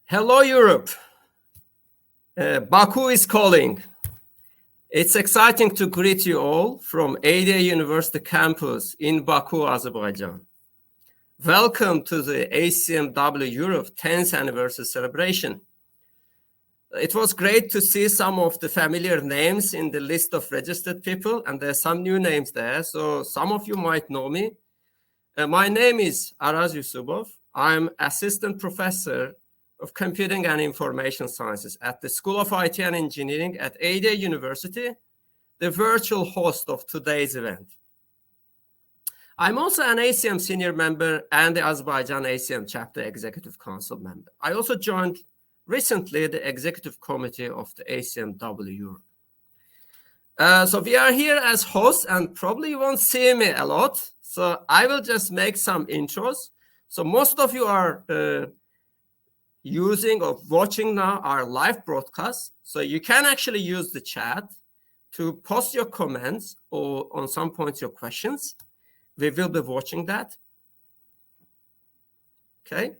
Hello, Europe. Baku is calling. It's exciting to greet you all from Ada University campus in Baku, Azerbaijan. Welcome to the ACM-W Europe 10th anniversary celebration. It was great to see some of the familiar names in the list of registered people, and there's some new names there, so some of you might know me. My name is Araz Yusubov. I'm assistant professor of Computing and Information Sciences at the School of IT and Engineering at Ada University, the virtual host of today's event. I'm also an ACM senior member and the Azerbaijan ACM chapter executive council member. I also joined recently the executive committee of the ACM-W Europe. So we are here as hosts, and probably you won't see me a lot. So I will just make some intros. So most of you are using or watching now our live broadcast. So you can actually use the chat to post your comments or on some points your questions. We will be watching that. Okay.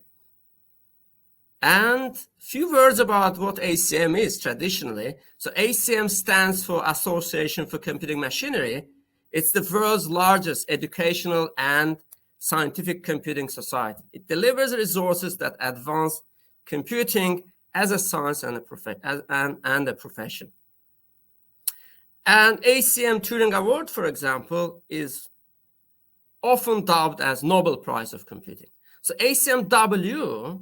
And a few words about what ACM is traditionally. So ACM stands for Association for Computing Machinery. It's the world's largest educational and scientific computing society. It delivers resources that advance computing as a science and a profession. And ACM Turing Award, for example, is often dubbed as Nobel Prize of Computing. So ACM-W,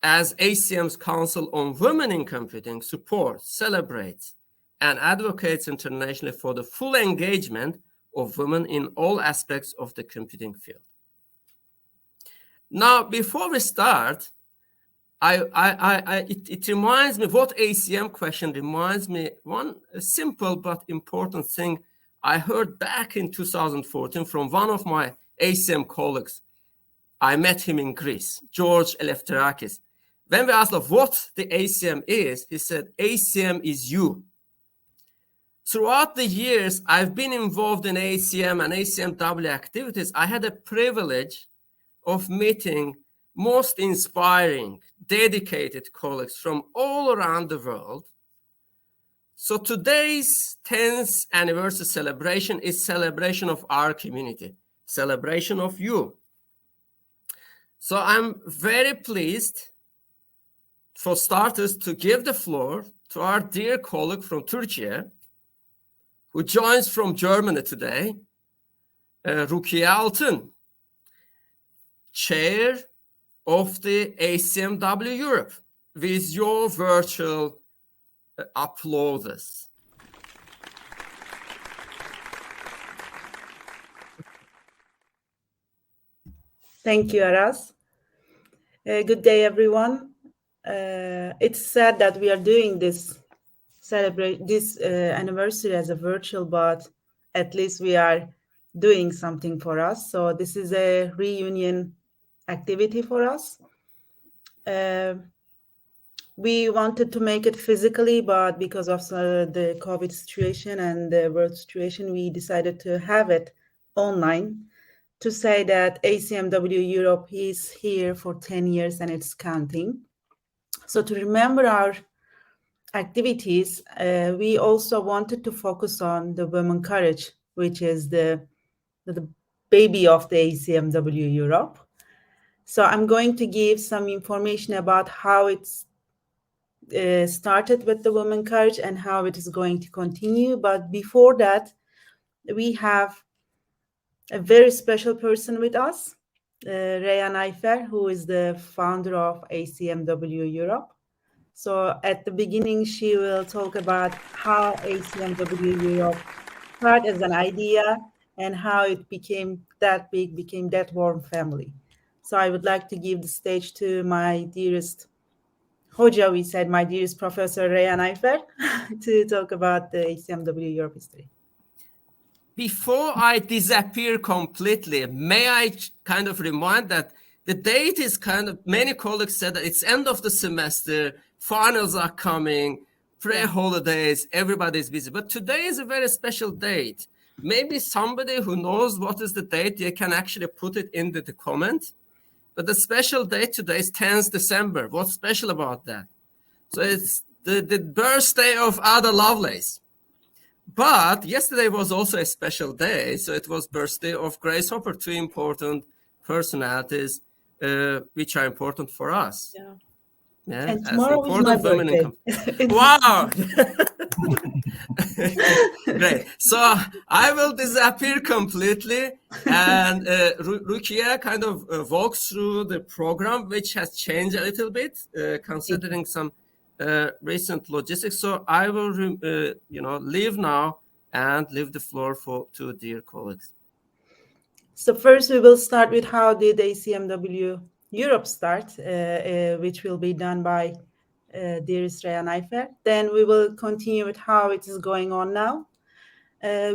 as ACM's Council on Women in Computing, supports, celebrates, and advocates internationally for the full engagement of women in all aspects of the computing field. Now, before we start, it reminds me, what ACM question reminds me, one simple but important thing I heard back in 2014 from one of my ACM colleagues. I met him in Greece, George Eleftherakis. When we asked him what the ACM is, he said, ACM is you. Throughout the years, I've been involved in ACM and ACM-W activities. I had a privilege of meeting most inspiring, dedicated colleagues from all around the world. So today's 10th anniversary celebration is celebration of our community, celebration of you. So I'm very pleased, for starters, to give the floor to our dear colleague from Turkey, who joins from Germany today, Rukiye Altin, Chair of the ACM-W Europe, with your virtual applause. Thank you, Araz. Good day, everyone. It's sad that we are doing this anniversary as a virtual, but at least we are doing something for us. So this is a reunion activity for us. We wanted to make it physically, but because of the COVID situation and the world situation, we decided to have it online to say that ACM-W Europe is here for 10 years and it's counting. So to remember our activities, we also wanted to focus on the womENcourage, which is the baby of the ACM-W Europe. So I'm going to give some information about how it's started with the womENcourage and how it is going to continue. But before that, we have a very special person with us, Reyyan Ayfer, who is the founder of ACM-W Europe. So at the beginning, she will talk about how ACM-W Europe started as an idea and how it became that big, became that warm family. So I would like to give the stage to my dearest Hoja, we said, my dearest Professor Reyyan Ayfer, to talk about the ACM-W Europe history. Before I disappear completely, may I kind of remind that the date is kind of, many colleagues said that it's end of the semester, finals are coming, pre-holidays, everybody's busy. But today is a very special date. Maybe somebody who knows what is the date, they can actually put it into the comment. But the special date today is 10th December. What's special about that? So it's the birthday of Ada Lovelace. But yesterday was also a special day. So it was birthday of Grace Hopper, two important personalities which are important for us. Yeah. Yeah, And as tomorrow is my important women birthday. Wow! Great. So I will disappear completely, and Rukiye kind of walks through the program, which has changed a little bit, considering some recent logistics. So I will, leave now and leave the floor to dear colleagues. So first we will start with how did ACM-W Europe start, which will be done by dearest Reyyan Ayfer. Then we will continue with how it is going on now.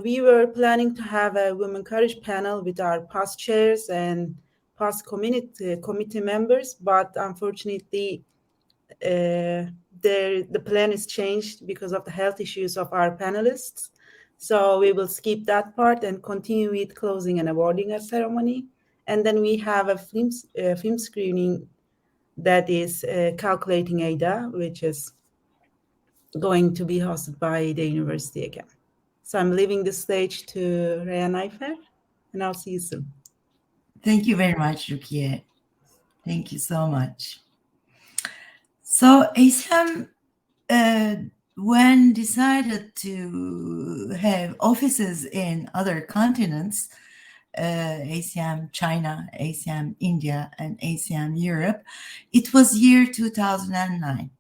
We were planning to have a womENcourage panel with our past chairs and past committee members, but unfortunately the plan is changed because of the health issues of our panelists. So we will skip that part and continue with closing and awarding a ceremony. And then we have a film screening that is calculating Ada, which is going to be hosted by the university again. So I'm leaving the stage to Reyyan Ayfer, and I'll see you soon. Thank you very much, Rukiye. Thank you so much. So ACM, when decided to have offices in other continents, ACM China, ACM India, and ACM Europe, it was year 2009.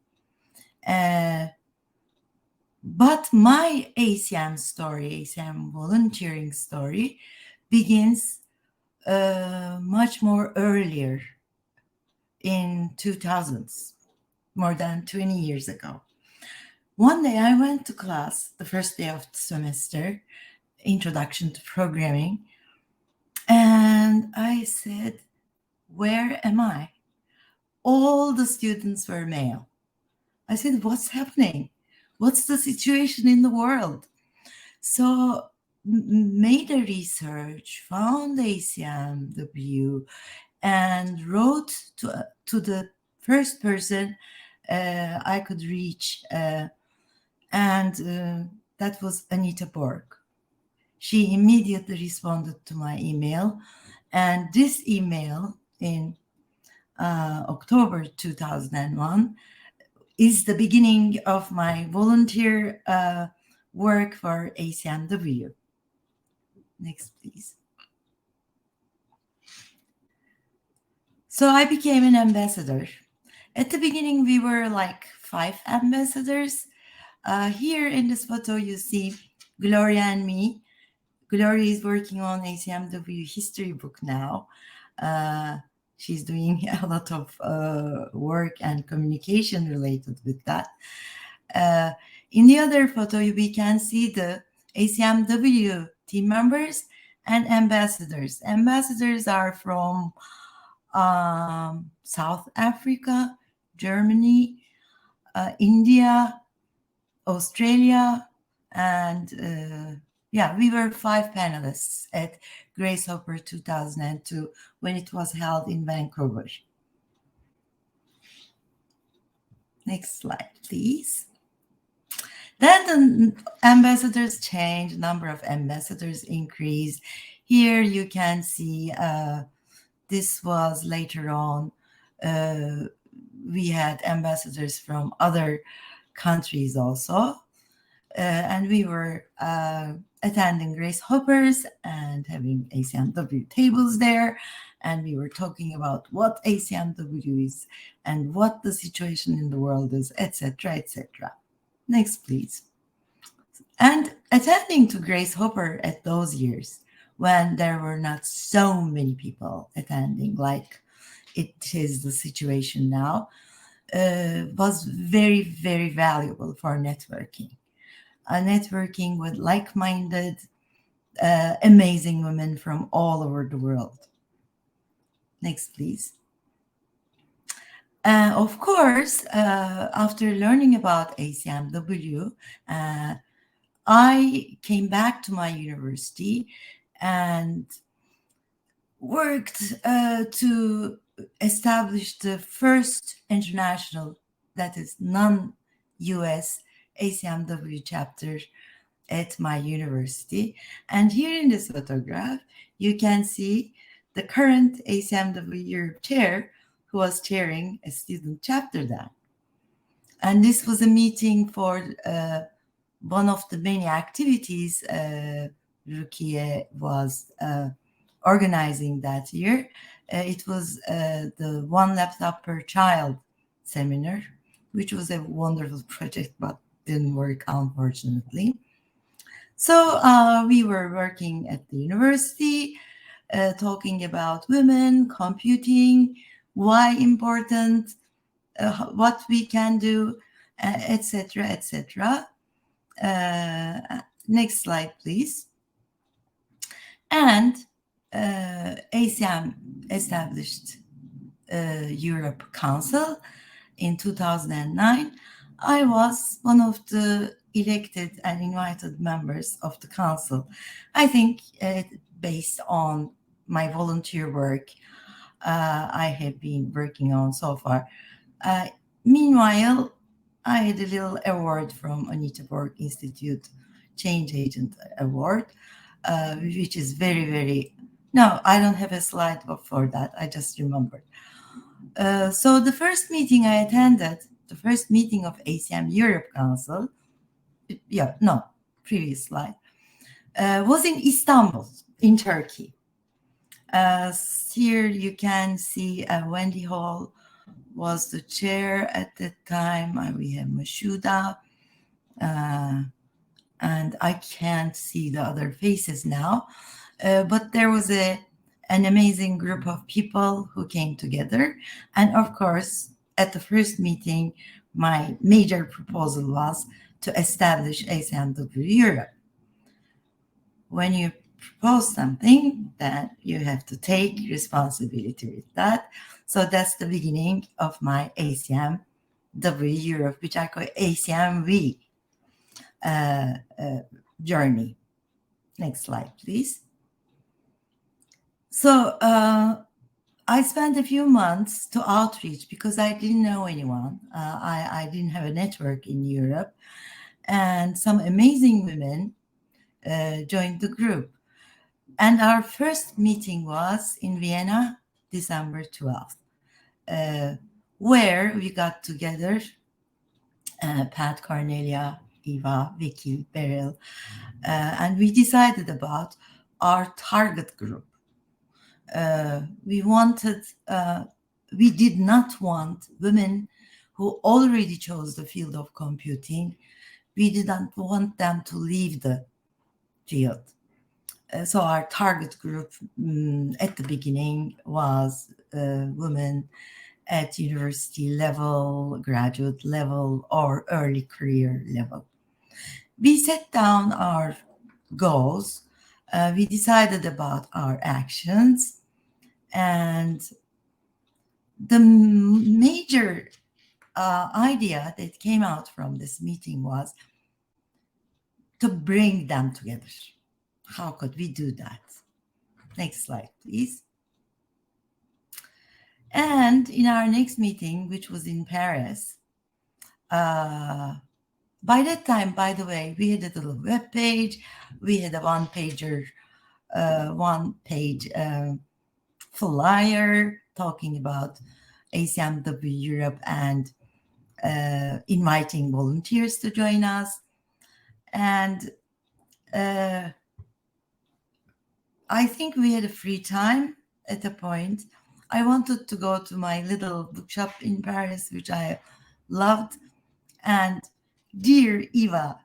But my ACM story, ACM volunteering story, begins much more earlier, in 2000s, more than 20 years ago. One day I went to class, the first day of the semester, Introduction to Programming, and I said, where am I? All the students were male. I said, what's happening? What's the situation in the world? So made a research, found ACM-W, and wrote to the first person I could reach, and that was Anita Borg. She immediately responded to my email, and this email in October 2001 is the beginning of my volunteer work for ACM-W. Next, please. So I became an ambassador. At the beginning, we were like 5 ambassadors. Here in this photo, you see Gloria and me. Gloria is working on ACM-W history book now. She's doing a lot of work and communication related with that. In the other photo, we can see the ACM-W team members and ambassadors. Ambassadors are from South Africa, Germany, India, Australia, and we were 5 panelists at Grace Hopper 2002 when it was held in Vancouver. Next slide, please. Then the ambassadors changed, number of ambassadors increased. Here you can see this was later on. We had ambassadors from other countries also. And we were attending Grace Hoppers and having ACM-W tables there. And we were talking about what ACM-W is and what the situation in the world is, etc., etc. Next, please. And attending to Grace Hopper at those years, when there were not so many people attending like it is the situation now, was very, very valuable for networking. Networking with like-minded, amazing women from all over the world. Next, please. Of course, after learning about ACM-W, I came back to my university and worked to established the first international, that is non-US ACM-W chapter at my university. And here in this photograph, you can see the current ACM-W Europe Chair, who was chairing a student chapter then. And this was a meeting for one of the many activities Rukiye was organizing that year. It was the One Laptop Per Child seminar, which was a wonderful project, but didn't work, unfortunately. So we were working at the university, talking about women, computing, why important, what we can do, etc., etc. Next slide, please. And ACM established Europe Council in 2009. I was one of the elected and invited members of the council. I think based on my volunteer work I have been working on so far. Meanwhile, I had a little award from Anita Borg Institute Change Agent Award, which is very, very, no, I don't have a slide for that. I just remembered. So the first meeting I attended, the first meeting of ACM Europe Council, previous slide, was in Istanbul, in Turkey. Here you can see Wendy Hall was the chair at that time. We have Mashuda, and I can't see the other faces now. But there was an amazing group of people who came together. And of course, at the first meeting, my major proposal was to establish ACM-W Europe. When you propose something, then you have to take responsibility with that. So that's the beginning of my ACM-W Europe, which I call ACM-W journey. Next slide, please. So I spent a few months to outreach because I didn't know anyone. I didn't have a network in Europe. And some amazing women joined the group. And our first meeting was in Vienna, December 12th, where we got together, Pat, Cornelia, Eva, Vicky, Beryl, and we decided about our target group. We did not want women who already chose the field of computing. We didn't want them to leave the field. So our target group at the beginning was women at university level, graduate level, or early career level. We set down our goals. We decided about our actions. And the major idea that came out from this meeting was to bring them together. How could we do that? Next slide, please. And in our next meeting, which was in Paris, by that time, by the way, we had a little web page. We had a one-page flyer talking about ACM-W Europe and inviting volunteers to join us. And I think we had a free time at a point. I wanted to go to my little bookshop in Paris, which I loved. And dear Eva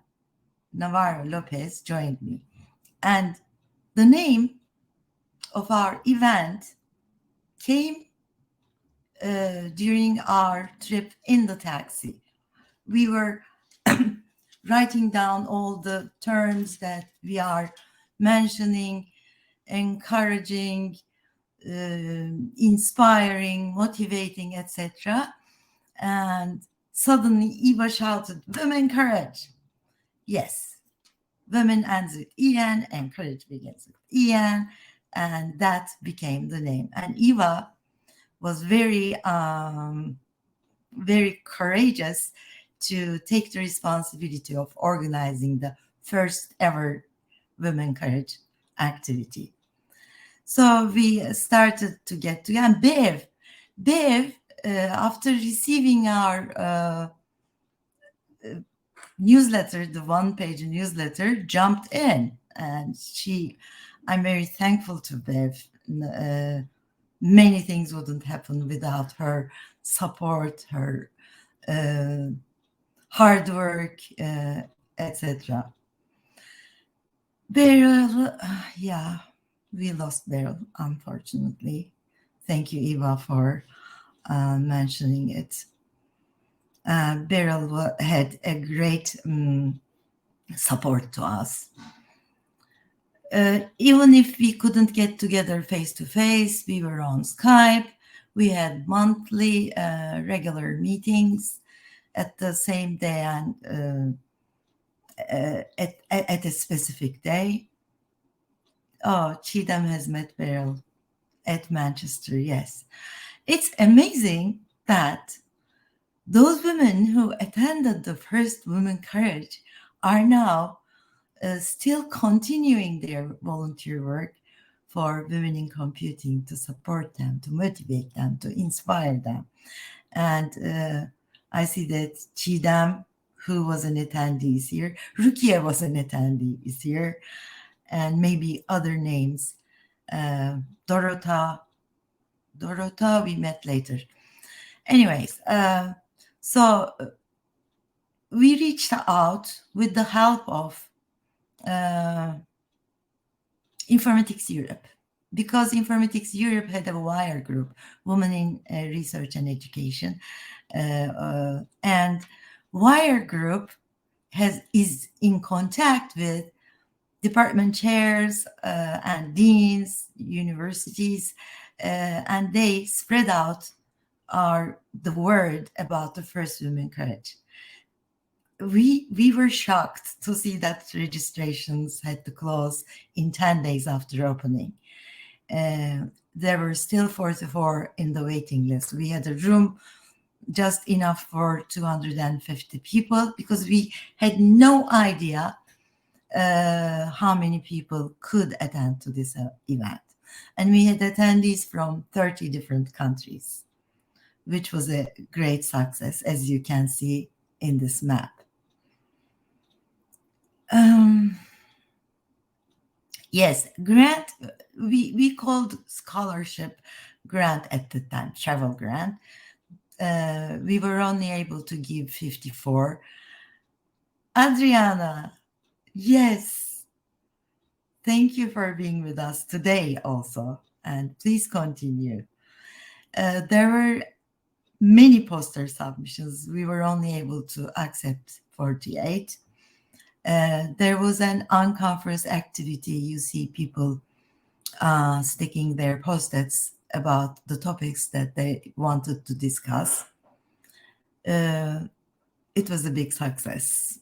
Navarro Lopez joined me. And the name of our event came during our trip in the taxi. We were writing down all the terms that we are mentioning, encouraging, inspiring, motivating, etc. And suddenly Eva shouted, womENcourage. Yes, women ends with EN, encourage begins with EN, and that became the name. And Eva was very, very courageous to take the responsibility of organizing the first ever womENcourage activity. So we started to get together. And Bev, after receiving our newsletter, the one-page newsletter, jumped in, and I'm very thankful to Bev. Many things wouldn't happen without her support, her hard work, etc. Beryl, yeah, we lost Beryl, unfortunately. Thank you, Eva, for mentioning it. Beryl had a great support to us. Even if we couldn't get together face-to-face, we were on Skype. We had monthly regular meetings at the same day and at a specific day. Oh, Chidam has met Beryl at Manchester, yes. It's amazing that those women who attended the first womENcourage are now still continuing their volunteer work for women in computing, to support them, to motivate them, to inspire them. And I see that Chidam, who was an attendee, is here. Rukiye was an attendee, is here. And maybe other names. Dorota, we met later. Anyways, so we reached out with the help of Informatics Europe, because Informatics Europe had a WIRE group, Women in Research and Education, and WIRE group is in contact with department chairs and deans, universities, and they spread out the word about the first womENcourage. We were shocked to see that registrations had to close in 10 days after opening. There were still 44 in the waiting list. We had a room just enough for 250 people because we had no idea how many people could attend to this event. And we had attendees from 30 different countries, which was a great success, as you can see in this map. Yes, grant, we called scholarship grant at the time, travel grant. We were only able to give 54. Adriana, yes, thank you for being with us today also, and please continue. There were many poster submissions. We were only able to accept 48. There was an on-conference activity. You see people sticking their post-its about the topics that they wanted to discuss. It was a big success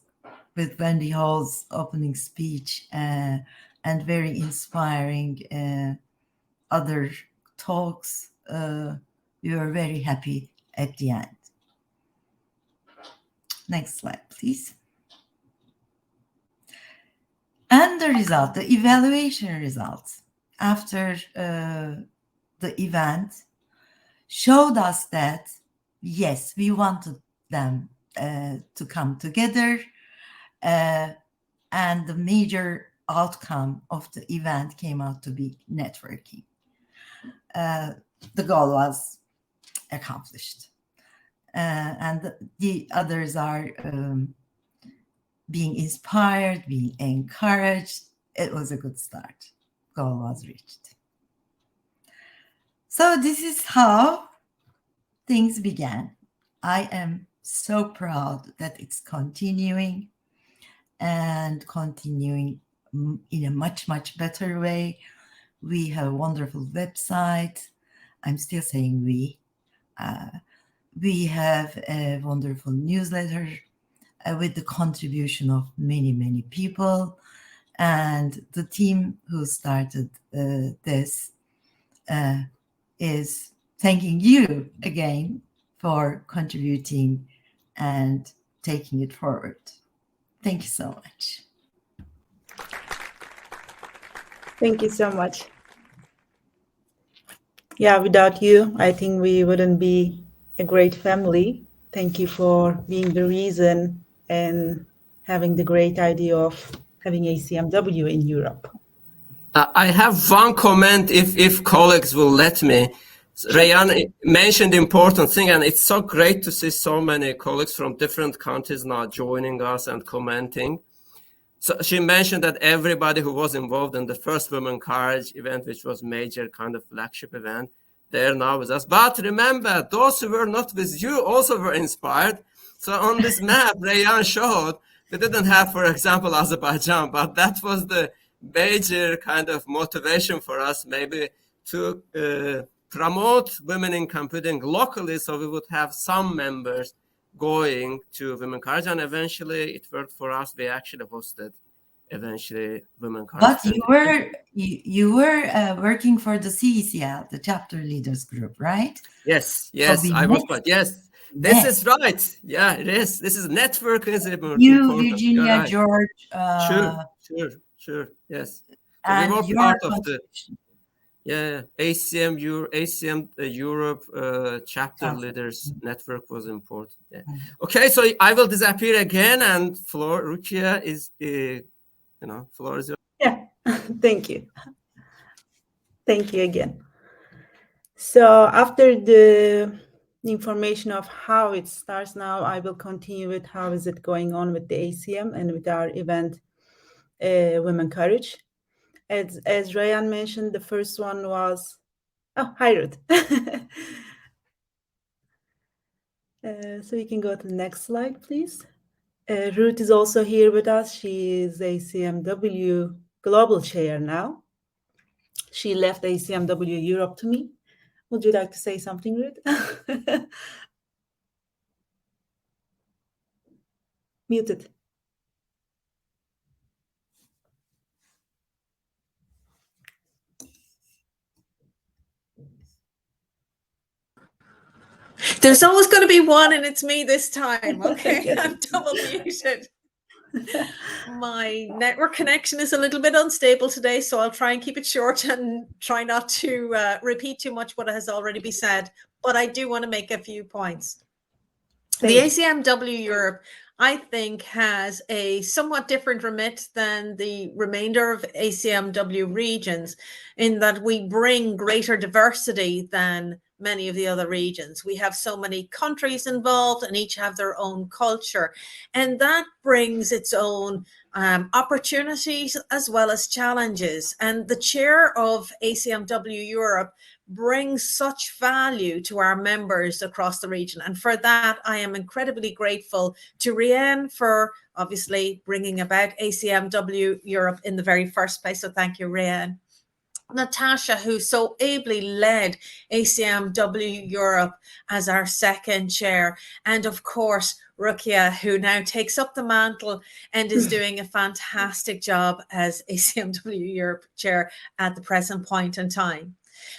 with Wendy Hall's opening speech and very inspiring other talks. We were very happy at the end. Next slide, please. And the result, the evaluation results after the event showed us that, yes, we wanted them to come together, and the major outcome of the event came out to be networking. The goal was accomplished, and the others are being inspired, being encouraged. It was a good start. Goal was reached. So this is how things began. I am so proud that it's continuing and continuing in a much, much better way. We have a wonderful website. I'm still saying we. We have a wonderful newsletter with the contribution of many, many people. And the team who started this is thanking you again for contributing and taking it forward. Thank you so much. Thank you so much. Yeah, without you, I think we wouldn't be a great family. Thank you for being the reason and having the great idea of having ACM-W in Europe. I have one comment, if colleagues will let me. Reyyan mentioned important thing, and it's so great to see so many colleagues from different countries now joining us and commenting. So she mentioned that everybody who was involved in the first womENcourage event, which was major kind of flagship event, they're now with us. But remember, those who were not with you also were inspired. So on this map, Reyyan showed, we didn't have, for example, Azerbaijan, but that was the major kind of motivation for us, maybe to promote women in computing locally, so we would have some members going to womENcourage, and eventually it worked for us. We actually hosted eventually womENcourage. But you were working for the CECL, the chapter leaders group, right? Yes, So I was, but yes, this is right. Yeah, it is. This is networking is important. You, Virginia, right. George. Sure. Yes. So and we were part of the ACM Europe chapter leaders network was important. Yeah. Okay, so I will disappear again, and Rukiye is, floor is yours. Yeah, thank you. Thank you again. So after the information of how it starts now, I will continue with how is it going on with the ACM and with our event, womENcourage. As Reyyan mentioned, the first one was, hi Ruth. So you can go to the next slide, please. Ruth is also here with us. She is ACM-W Global Chair now. She left ACM-W Europe to me. Would you like to say something, Ruth? Muted. There's always going to be one, and it's me this time. Okay, I'm double muted. My network connection is a little bit unstable today, so I'll try and keep it short and try not to repeat too much what has already been said. But I do want to make a few points. The ACM-W Europe, I think, has a somewhat different remit than the remainder of ACM-W regions, in that we bring greater diversity than many of the other regions. We have so many countries involved, and each have their own culture, and that brings its own opportunities as well as challenges. And the chair of ACM-W Europe brings such value to our members across the region, and for that I am incredibly grateful to Reyyan for obviously bringing about ACM-W Europe in the very first place. So thank you, Reyyan. Natasha, who so ably led ACM-W Europe as our second chair, and of course Rukiye, who now takes up the mantle and is doing a fantastic job as ACM-W Europe chair at the present point in time.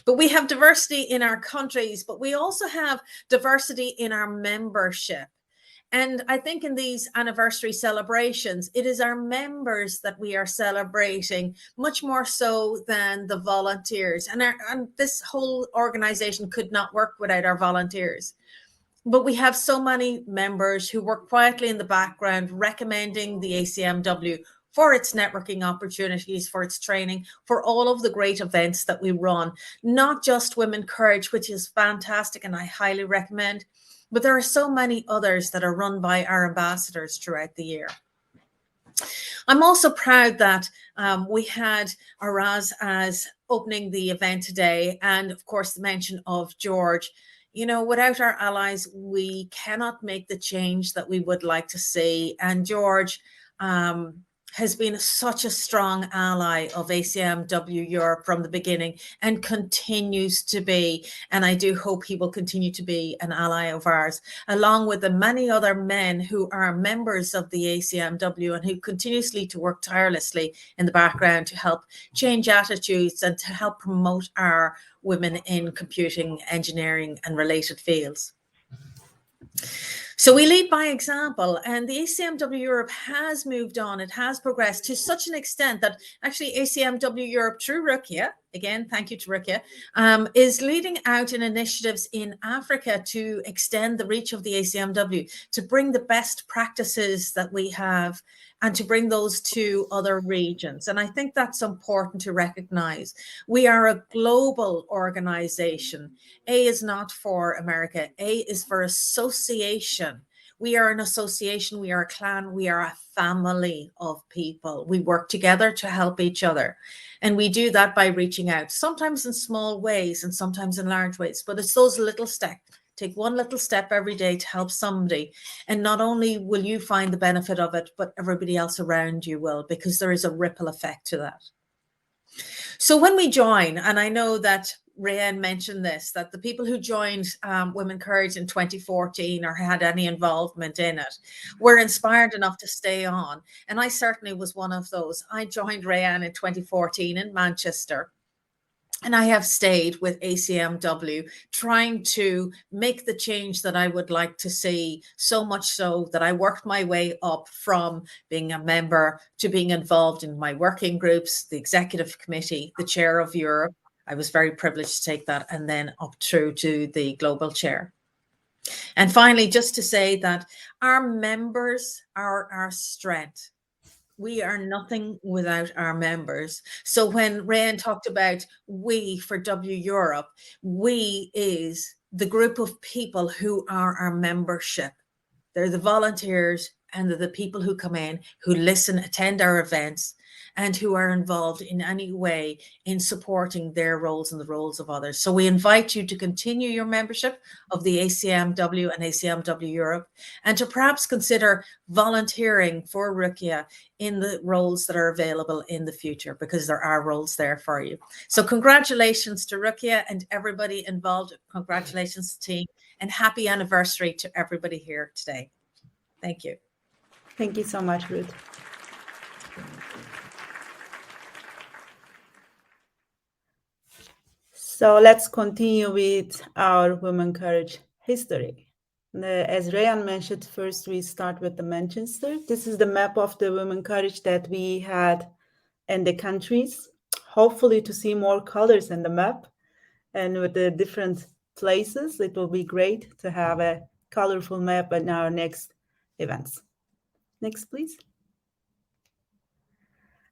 But we have diversity in our countries, but we also have diversity in our membership. And I think in these anniversary celebrations, it is our members that we are celebrating much more so than the volunteers. And this whole organization could not work without our volunteers. But we have so many members who work quietly in the background, recommending the ACM-W for its networking opportunities, for its training, for all of the great events that we run, not just womENcourage, which is fantastic and I highly recommend, but there are so many others that are run by our ambassadors throughout the year. I'm also proud that we had Araz as opening the event today, and of course the mention of George. You know, without our allies, we cannot make the change that we would like to see. And George has been such a strong ally of ACM-W Europe from the beginning and continues to be. And I do hope he will continue to be an ally of ours, along with the many other men who are members of the ACM-W and who continuously to work tirelessly in the background to help change attitudes and to help promote our women in computing, engineering, and related fields. So we lead by example, and the ACM-W Europe has moved on. It has progressed to such an extent that actually ACM-W Europe, through Rukiye, again, thank you to Rukiye, is leading out in initiatives in Africa to extend the reach of the ACM-W, to bring the best practices that we have and to bring those to other regions. And I think that's important to recognize. We are a global organization. A is not for America. A is for association. We are an association, we are a clan, we are a family of people. We work together to help each other. And we do that by reaching out, sometimes in small ways and sometimes in large ways, but it's those little steps. Take one little step every day to help somebody. And not only will you find the benefit of it, but everybody else around you will, because there is a ripple effect to that. So when we join, and I know that Reyyan mentioned this, that the people who joined womENcourage in 2014 or had any involvement in it were inspired enough to stay on. And I certainly was one of those. I joined Reyyan in 2014 in Manchester. And I have stayed with ACM-W, trying to make the change that I would like to see, so much so that I worked my way up from being a member to being involved in my working groups, the executive committee, the chair of Europe. I was very privileged to take that, and then up through to the global chair. And finally, just to say that our members are our strength. We are nothing without our members. So when Reyyan talked about we for W Europe, we is the group of people who are our membership. They're the volunteers and they're the people who come in, who listen, attend our events, and who are involved in any way in supporting their roles and the roles of others. So we invite you to continue your membership of the ACM-W and ACM-W Europe, and to perhaps consider volunteering for Rukiye in the roles that are available in the future, because there are roles there for you. So congratulations to Rukiye and everybody involved. Congratulations, team, and happy anniversary to everybody here today. Thank you. Thank you so much, Ruth. So let's continue with our womENcourage history. As Reyyan mentioned, first we start with the Manchester. This is the map of the womENcourage that we had in the countries. Hopefully to see more colors in the map and with the different places. It will be great to have a colorful map in our next events. Next, please.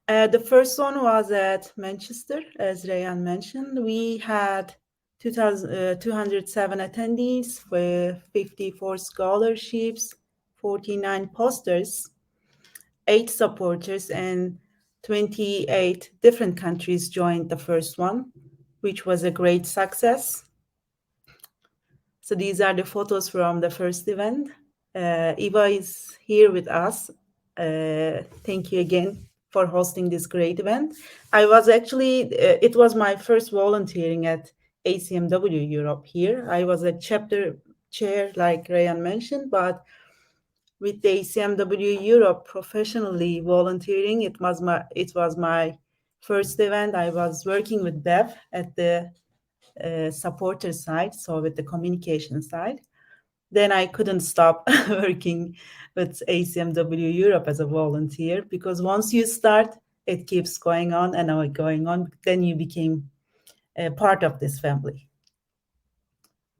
The first one was at Manchester, as Reyyan mentioned. We had 207 attendees with 54 scholarships, 49 posters, 8 supporters, and 28 different countries joined the first one, which was a great success. So these are the photos from the first event. Eva is here with us. Thank you again for hosting this great event. I was actually, it was my first volunteering at ACM-W Europe here. I was a chapter chair, like Reyyan mentioned, but with the ACM-W Europe professionally volunteering, it was my first event. I was working with Bev at the supporter side, so with the communication side. Then I couldn't stop working with ACM-W Europe as a volunteer, because once you start, it keeps going on and going on. Then you became a part of this family.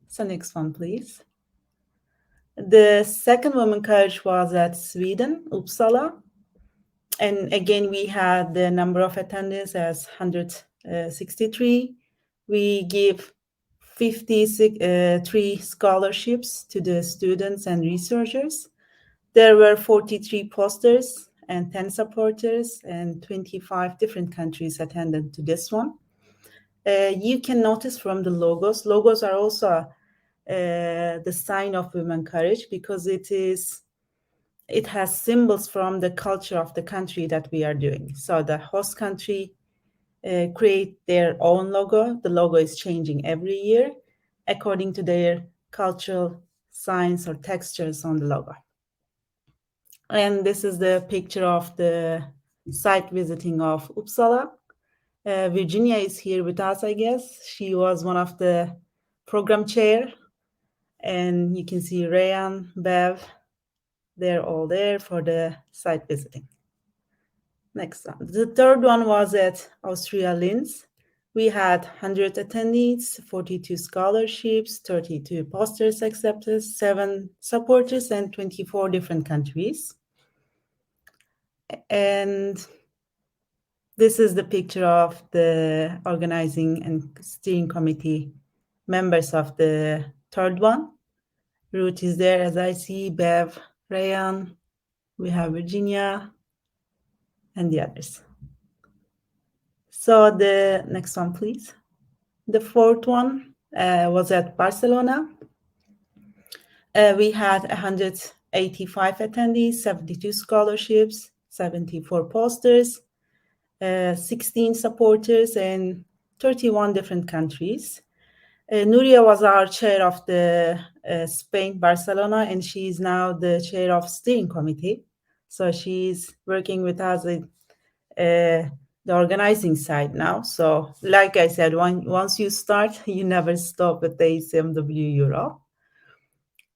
So next one, please. The second womENcourage was at Sweden, Uppsala. And again, we had the number of attendees as 163. We give 53 scholarships to the students and researchers. There were 43 posters and 10 supporters, and 25 different countries attended to this one. You can notice from the logos. Logos are also the sign of womENcourage, because it is it has symbols from the culture of the country that we are doing. So the host country create their own logo. The logo is changing every year according to their cultural signs or textures on the logo. And this is the picture of the site visiting of Uppsala. Virginia is here with us, I guess. She was one of the program chair. And you can see Reyyan, Bev, they're all there for the site visiting. Next one. The third one was at Austria Linz. We had 100 attendees, 42 scholarships, 32 posters accepted, 7 supporters, and 24 different countries. And this is the picture of the organizing and steering committee members of the third one. Ruth is there, as I see, Bev, Reyyan, we have Virginia, and the others. So the next one, please. The fourth one was at Barcelona. We had 185 attendees, 72 scholarships, 74 posters, 16 supporters, and 31 different countries. Nuria was our chair of the Spain, Barcelona, and she is now the chair of steering committee. So she's working with us in the organizing side now. So like I said, once you start, you never stop at the ACM-W Europe.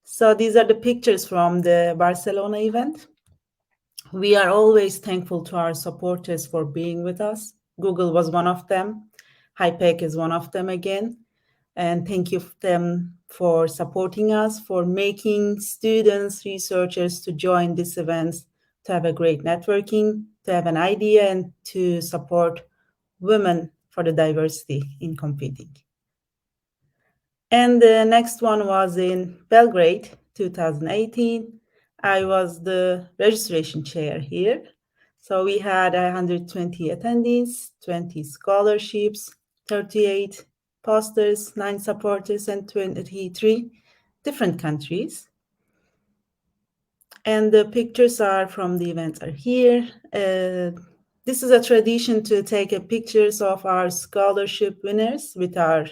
So these are the pictures from the Barcelona event. We are always thankful to our supporters for being with us. Google was one of them. HiPEC is one of them again. And thank you them for supporting us, for making students, researchers to join these events, to have a great networking, to have an idea, and to support women for the diversity in computing. And the next one was in Belgrade, 2018. I was the registration chair here. So we had 120 attendees, 20 scholarships, 38 posters, 9 supporters, and 23 different countries. And the pictures are from the events are here. This is a tradition to take pictures of our scholarship winners with our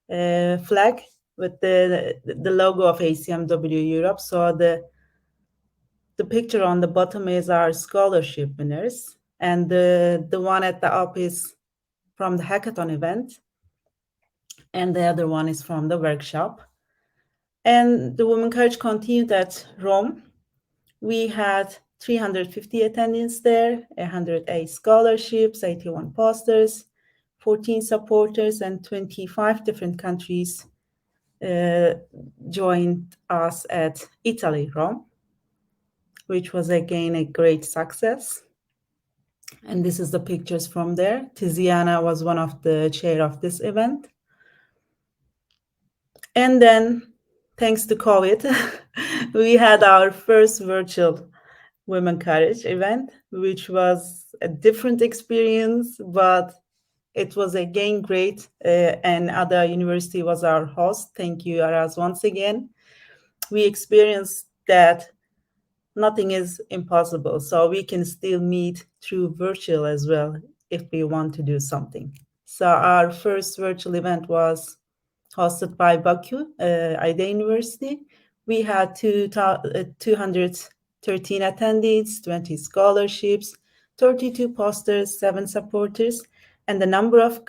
flag, with the logo of ACM-W Europe. So the picture on the bottom is our scholarship winners. And the one at the up is from the hackathon event. And the other one is from the workshop. And the womENcourage continued at Rome. We had 350 attendants there, 108 scholarships, 81 posters, 14 supporters, and 25 different countries joined us at Italy, Rome, which was again a great success. And this is the pictures from there. Tiziana was one of the chair of this event. And then, thanks to COVID, we had our first virtual womENcourage event, which was a different experience, but it was again great. And Ada University was our host. Thank you, Araz, once again. We experienced that nothing is impossible. So we can still meet through virtual as well if we want to do something. So our first virtual event was hosted by Baku, Ada University. We had 213 attendees, 20 scholarships, 32 posters, 7 supporters, and the number of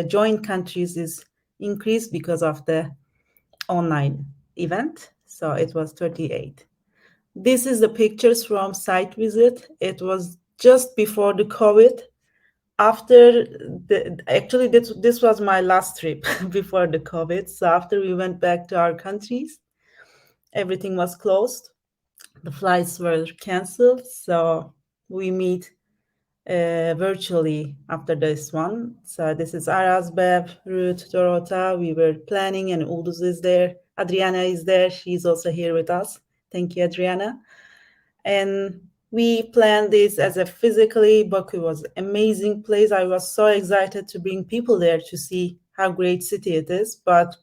joined countries is increased because of the online event. So it was 38. This is the pictures from site visit. It was just before the COVID. After actually this was my last trip before the COVID. So after we went back to our countries, everything was closed. The flights were canceled. So we meet virtually after this one. So this is Araz, Bev, Ruth, Dorota. We were planning, and Ulduz is there. Adriana is there. She's also here with us. Thank you, Adriana. And we planned this as a physically. Baku was an amazing place. I was so excited to bring people there to see how great city it is, but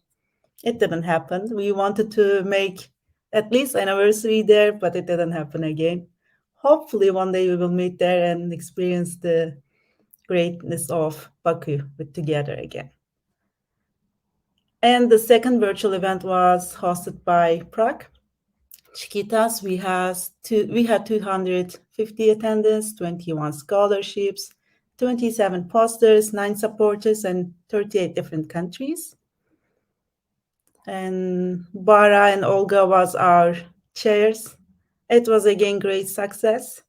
it didn't happen. We wanted to make at least anniversary there, but it didn't happen again. Hopefully one day we will meet there and experience the greatness of Baku together again. And the second virtual event was hosted by Prague. Chiquitas, we had 250 attendants, 21 scholarships, 27 posters, 9 supporters, and 38 different countries. And Bara and Olga was our chairs. It was again great success.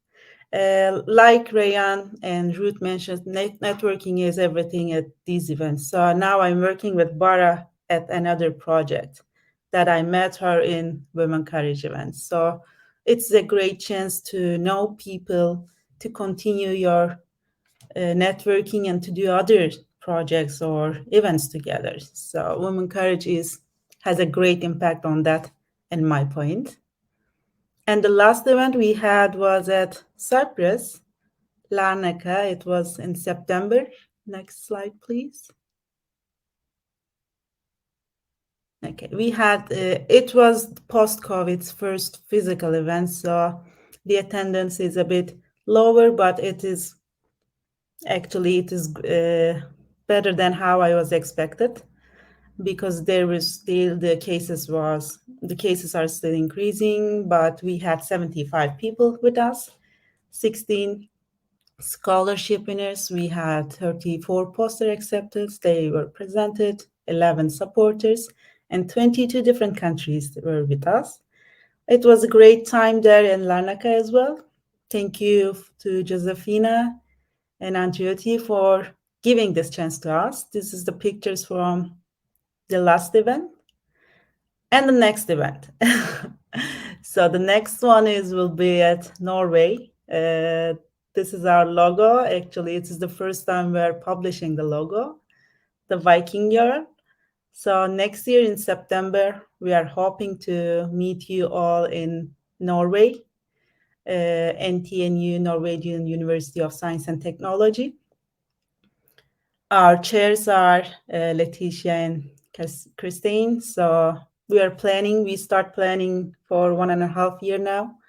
Like Reyyan and Ruth mentioned, networking is everything at these events. So now I'm working with Bara at another project that I met her in womENcourage events. So it's a great chance to know people, to continue your networking and to do other projects or events together. So womENcourage has a great impact on that, in my point. And the last event we had was at Cyprus, Larnaca. It was in September. Next slide, please. Okay, we had, it was post-COVID's first physical event, so the attendance is a bit lower, but it is better than how I was expected, because there was still the cases are still increasing, but we had 75 people with us, 16 scholarship winners. We had 34 poster acceptance. They were presented, 11 supporters, and 22 different countries were with us. It was a great time there in Larnaca as well. Thank you to Josefina and Andriotti for giving this chance to us. This is the pictures from the last event and the next event. So the next one will be at Norway. This is our logo. Actually, it is the first time we're publishing the logo, the Viking yarn. So next year in September, we are hoping to meet you all in Norway, NTNU, Norwegian University of Science and Technology. Our chairs are Letitia and Christine. So we start planning for 1.5 years now.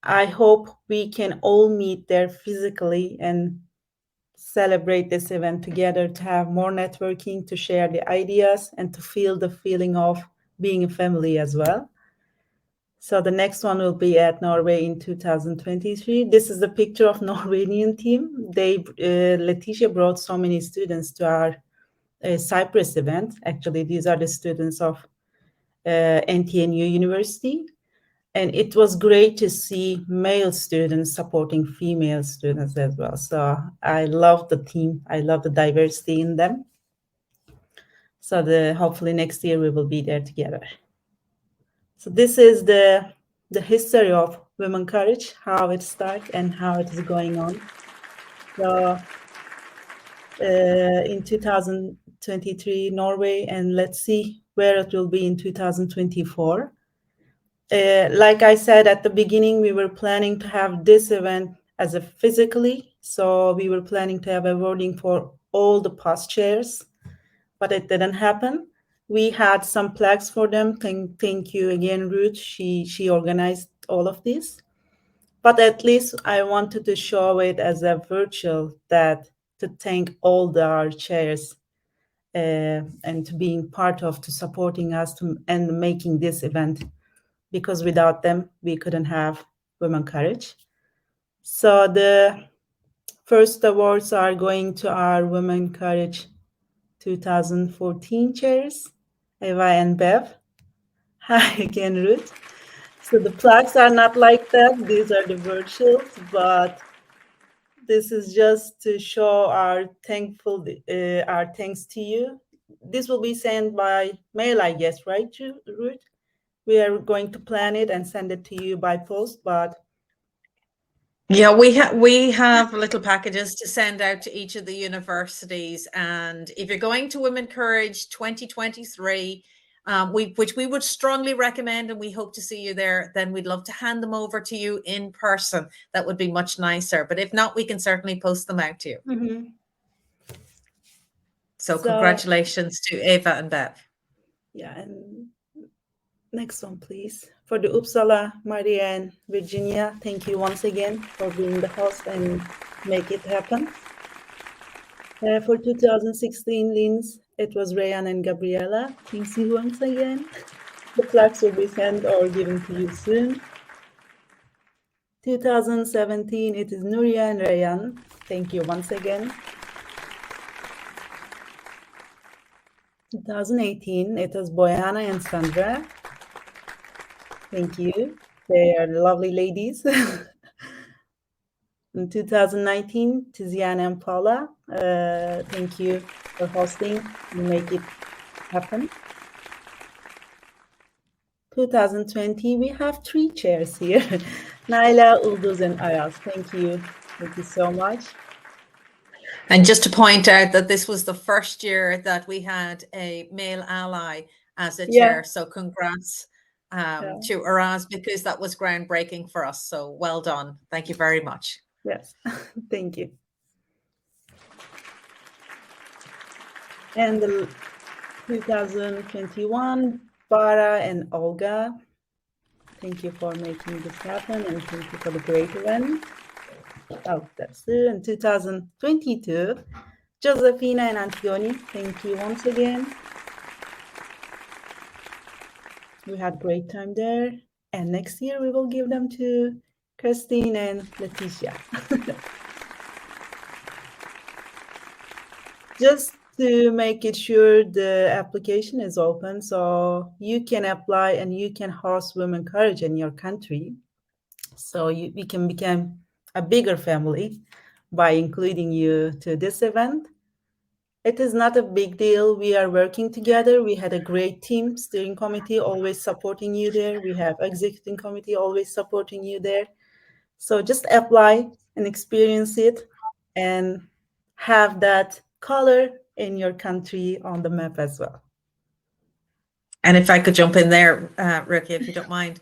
I hope we can all meet there physically and celebrate this event together, to have more networking, to share the ideas, and to feel the feeling of being a family as well. So the next one will be at Norway in 2023. This is the picture of Norwegian team. Letitia brought so many students to our Cyprus event. Actually, these are the students of NTNU University. And it was great to see male students supporting female students as well. So I love the team. I love the diversity in them. So hopefully next year we will be there together. So this is the history of womENcourage, how it started and how it is going on. So in 2023, Norway, and let's see where it will be in 2024. Like I said at the beginning, we were planning to have this event as a physically. So we were planning to have awarding for all the past chairs, but it didn't happen. We had some plaques for them. Thank you again, Ruth. She organized all of this. But at least I wanted to show it as a virtual, to thank all our chairs and to being part of, to supporting us and making this event, because without them, we couldn't have womENcourage. So the first awards are going to our womENcourage 2014 chairs, Eva and Bev. Hi again, Ruth. So the plaques are not like that. These are the virtuals, but this is just to show our thanks to you. This will be sent by mail, I guess, right, Ruth? We are going to plan it and send it to you by post, but yeah, we have little packages to send out to each of the universities. And if you're going to womENcourage 2023, which we would strongly recommend, and we hope to see you there, then we'd love to hand them over to you in person. That would be much nicer. But if not, we can certainly post them out to you. Mm-hmm. So congratulations to Eva and Bev. Yeah, and next one, please. For the Uppsala, Maria and Virginia, thank you once again for being the host and make it happen. For 2016 Linz, it was Reyyan and Gabriela. Thank you once again. The plaques will be sent or given to you soon. 2017, it is Nuria and Reyyan. Thank you once again. 2018, it is Boyana and Sandra. Thank you. They are lovely ladies. In 2019, Tiziana and Paula. Thank you for hosting and make it happen. 2020, we have 3 chairs here. Naila, Ulduz, and Araz. Thank you. Thank you so much. And just to point out that this was the first year that we had a male ally as a chair. So congrats to Araz, because that was groundbreaking for us. So well done. Thank you very much. Yes, thank you. And the 2021, Bara and Olga. Thank you for making this happen, and thank you for the great event. Oh, that's it. In 2022, Josefina and Antigone, thank you once again. We had a great time there. And next year we will give them to Christine and Leticia. Just to make it sure the application is open, so you can apply and you can host womENcourage in your country. So we can become a bigger family by including you to this event. It is not a big deal. We are working together. We had a great team, steering committee always supporting you there. We have executive committee always supporting you there. So just apply and experience it and have that color in your country on the map as well. And if I could jump in there, Rukiye, if you don't mind,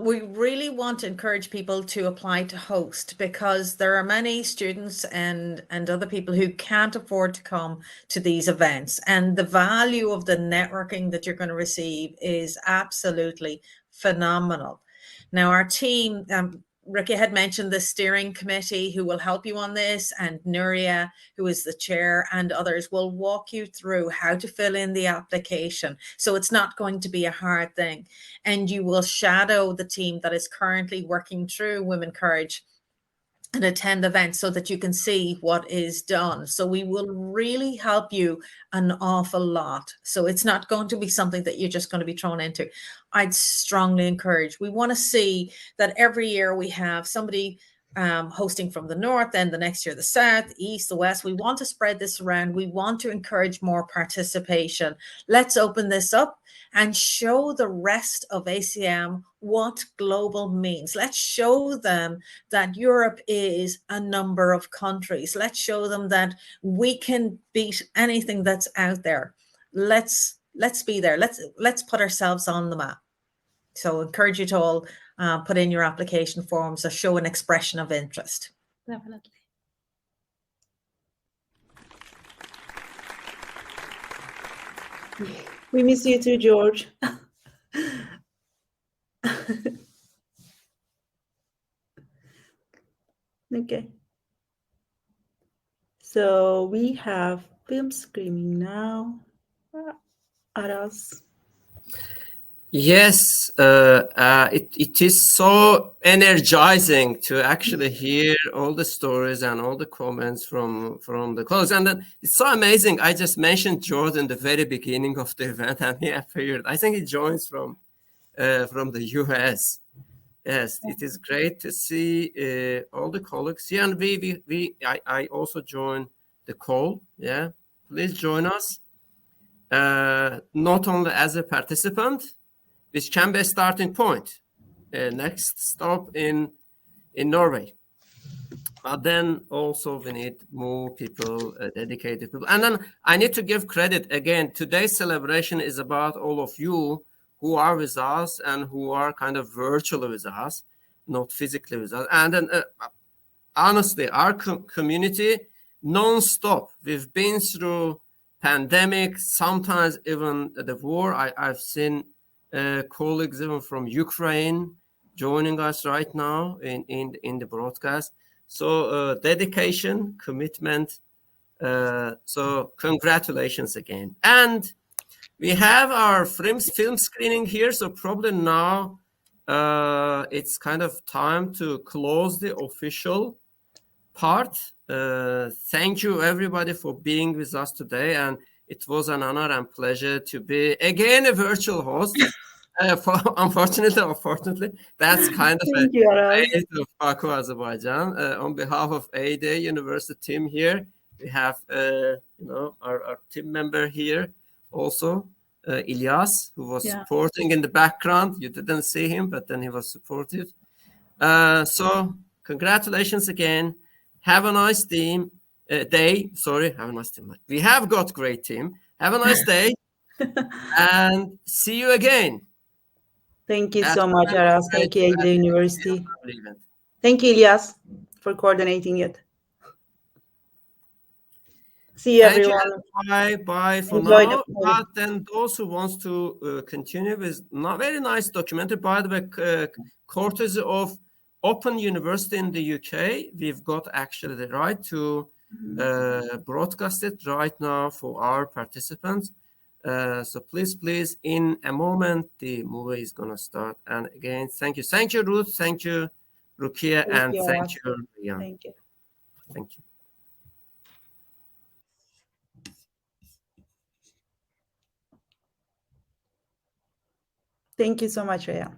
we really want to encourage people to apply to host, because there are many students and other people who can't afford to come to these events. And the value of the networking that you're going to receive is absolutely phenomenal. Now, our team, Rukiye had mentioned the steering committee who will help you on this, and Nuria, who is the chair, and others will walk you through how to fill in the application. So it's not going to be a hard thing. And you will shadow the team that is currently working through womENcourage and attend events so that you can see what is done. So we will really help you an awful lot. So it's not going to be something that you're just going to be thrown into. I'd strongly encourage. We want to see that every year we have somebody hosting from the north, then the next year the south, the east, the west. We want to spread this around. We want to encourage more participation. Let's open this up and show the rest of ACM what global means. Let's show them that Europe is a number of countries. Let's show them that we can beat anything that's out there. Let's be there. Let's put ourselves on the map. So encourage you to all put in your application forms or show an expression of interest. Definitely. We miss you too, George. Okay. So we have film screening now. Araz. Yes, it is so energizing to actually hear all the stories and all the comments from the colleagues. And then it's so amazing. I just mentioned George in the very beginning of the event, and he appeared. I think he joins from the US. Yes, it is great to see all the colleagues here, and I also joined the call. Yeah, please join us. Not only as a participant, which can be a starting point. Next stop in Norway. But then also we need more people, dedicated people. And then I need to give credit again. Today's celebration is about all of you who are with us and who are kind of virtually with us, not physically with us. And then honestly, our community non-stop. We've been through pandemic, sometimes even the war. I've seen colleagues even from Ukraine joining us right now in the broadcast. So dedication, commitment. So congratulations again. And we have our film screening here. So probably now it's kind of time to close the official part. Thank you everybody for being with us today. And it was an honor and pleasure to be again a virtual host. Unfortunately, that's kind of Thank you, Araz. fate of Baku, Azerbaijan. On behalf of ADA University team here, we have our team member here also, Ilyas, who was supporting in the background. You didn't see him, but then he was supportive. So congratulations again. Have a nice day. Sorry, have a nice team. We have got great team. Have a nice day, and see you again. Thank you so much, Araz. Thank you, ADA University. Thank you, Ilyas, for coordinating it. See you, everyone. Bye for Enjoy now. the But then those who wants to continue with very nice documentary, by the way, courtesy of Open University in the UK, we've got actually the right to broadcast it right now for our participants. So please, in a moment, the movie is going to start. And again, thank you, Ruth. Thank you, Rukiye, and thank you, Reyyan. Thank you. Thank you. Thank you so much, Reyyan.